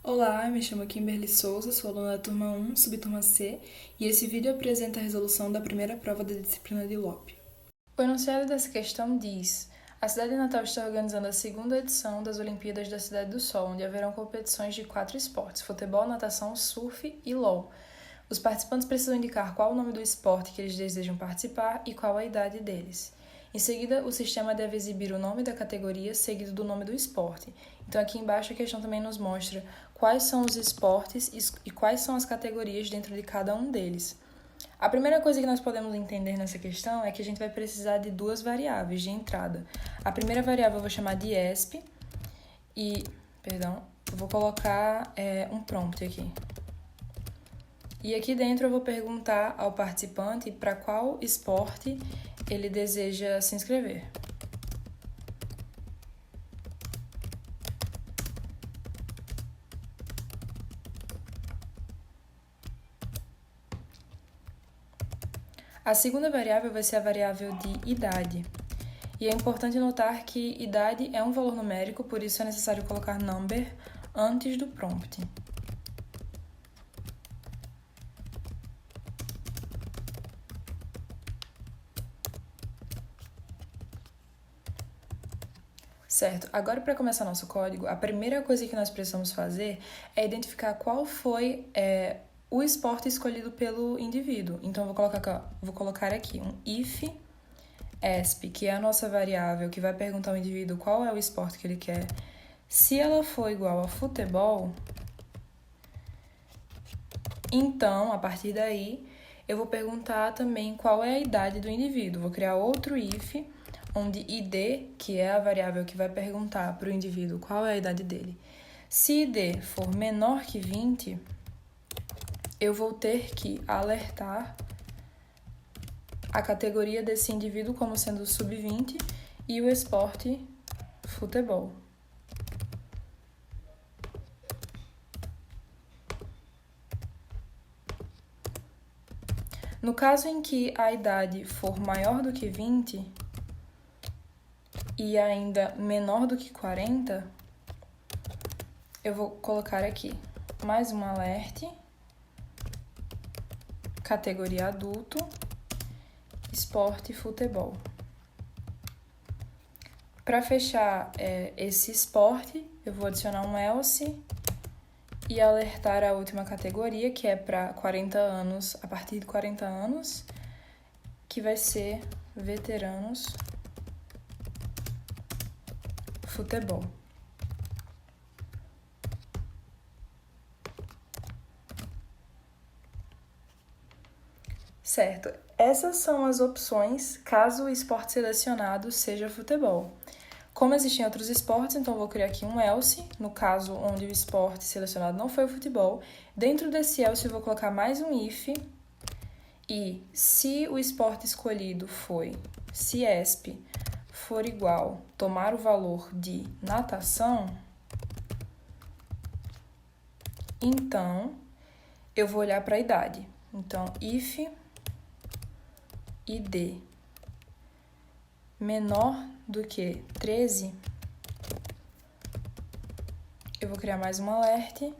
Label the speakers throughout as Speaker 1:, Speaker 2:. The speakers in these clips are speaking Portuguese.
Speaker 1: Olá, me chamo Kimberly Souza, sou aluna da turma 1, subturma C, e esse vídeo apresenta a resolução da primeira prova da disciplina de LOP.
Speaker 2: O enunciado dessa questão diz: a cidade de Natal está organizando a segunda edição das Olimpíadas da Cidade do Sol, onde haverão competições de 4 esportes: futebol, natação, surf e LOL. Os participantes precisam indicar qual o nome do esporte que eles desejam participar e qual a idade deles. Em seguida, o sistema deve exibir o nome da categoria seguido do nome do esporte. Então, aqui embaixo a questão também nos mostra quais são os esportes e quais são as categorias dentro de cada um deles. A primeira coisa que nós podemos entender nessa questão é que a gente vai precisar de duas variáveis de entrada. A primeira variável eu vou chamar de ESP eu vou colocar um prompt aqui. E aqui dentro eu vou perguntar ao participante para qual esporte ele deseja se inscrever. A segunda variável vai ser a variável de idade. E é importante notar que idade é um valor numérico, por isso é necessário colocar number antes do prompt. Certo, agora para começar nosso código, a primeira coisa que nós precisamos fazer é identificar qual foi o esporte escolhido pelo indivíduo. Então, eu vou colocar aqui um if ESP, que é a nossa variável que vai perguntar ao indivíduo qual é o esporte que ele quer. Se ela for igual a futebol, então, a partir daí, eu vou perguntar também qual é a idade do indivíduo. Vou criar outro if, onde id, que é a variável que vai perguntar para o indivíduo qual é a idade dele. Se id for menor que 20, eu vou ter que alertar a categoria desse indivíduo como sendo sub-20 e o esporte futebol. No caso em que a idade for maior do que 20 e ainda menor do que 40, eu vou colocar aqui mais um alerte, categoria adulto, esporte e futebol. Para fechar esse esporte, eu vou adicionar um else e alertar a última categoria, que é para 40 anos, a partir de 40 anos, que vai ser veteranos futebol. Certo, essas são as opções caso o esporte selecionado seja futebol. Como existem outros esportes, então eu vou criar aqui um else, no caso onde o esporte selecionado não foi o futebol. Dentro desse else eu vou colocar mais um if, e se o esporte escolhido se ESP for igual, tomar o valor de natação, então eu vou olhar para a idade. Então, if id menor do que 13, eu vou criar mais um alerte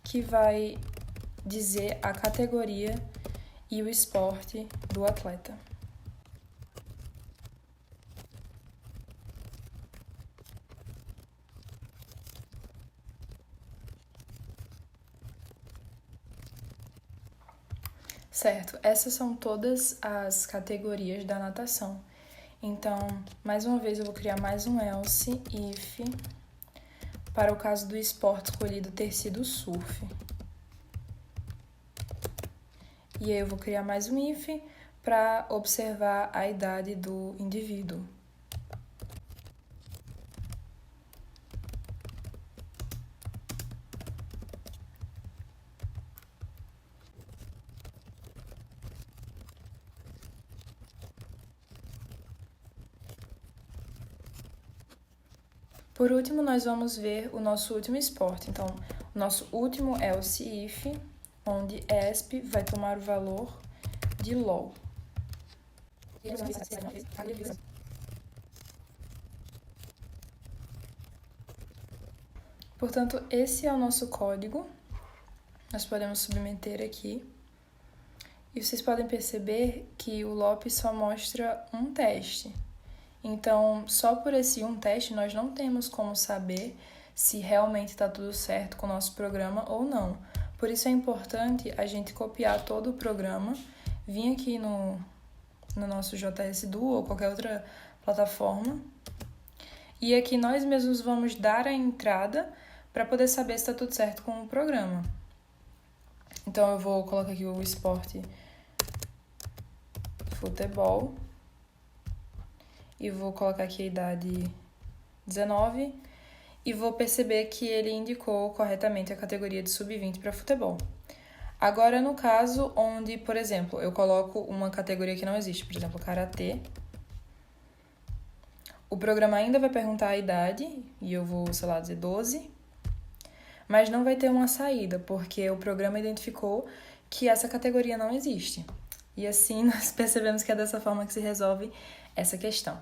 Speaker 2: que vai dizer a categoria e o esporte do atleta. Certo, essas são todas as categorias da natação. Então, mais uma vez, eu vou criar mais um else if para o caso do esporte escolhido ter sido surf. E aí eu vou criar mais um if para observar a idade do indivíduo. Por último, nós vamos ver o nosso último esporte. Então, o nosso último else if, onde ESP vai tomar o valor de LOL. Portanto, esse é o nosso código. Nós podemos submeter aqui. E vocês podem perceber que o LOP só mostra um teste. Então, só por esse um teste, nós não temos como saber se realmente está tudo certo com o nosso programa ou não. Por isso é importante a gente copiar todo o programa, vir aqui no nosso JS Duo ou qualquer outra plataforma. E aqui nós mesmos vamos dar a entrada para poder saber se está tudo certo com o programa. Então, eu vou colocar aqui o esporte futebol e vou colocar aqui a idade 19 e vou perceber que ele indicou corretamente a categoria de sub-20 para futebol. Agora, no caso onde, por exemplo, eu coloco uma categoria que não existe, por exemplo, karatê, o programa ainda vai perguntar a idade e eu vou, sei lá, dizer 12, mas não vai ter uma saída, porque o programa identificou que essa categoria não existe. E assim nós percebemos que é dessa forma que se resolve essa questão.